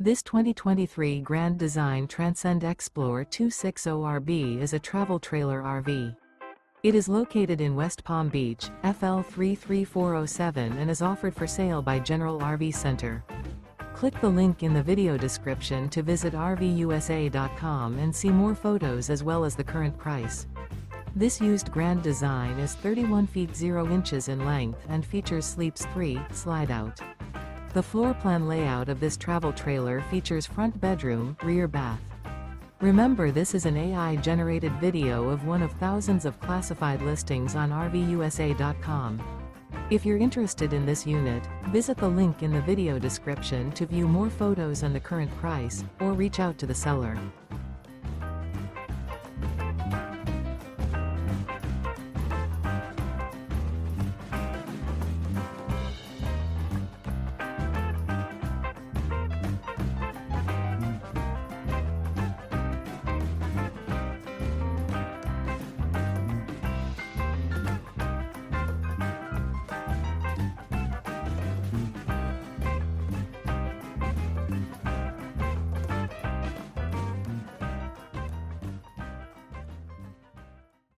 This 2023 Grand Design Transcend Xplor 260RB is a travel trailer RV. It is located in West Palm Beach, FL 33407 and is offered for sale by General RV Center. Click the link in the video description to visit RVUSA.com and see more photos as well as the current price. This used Grand Design is 31 feet 0 inches in length and features Sleeps 3 Slideout. The floor plan layout of this travel trailer features front bedroom, rear bath. Remember, this is an AI-generated video of one of thousands of classified listings on RVUSA.com. If you're interested in this unit, visit the link in the video description to view more photos and the current price, or reach out to the seller.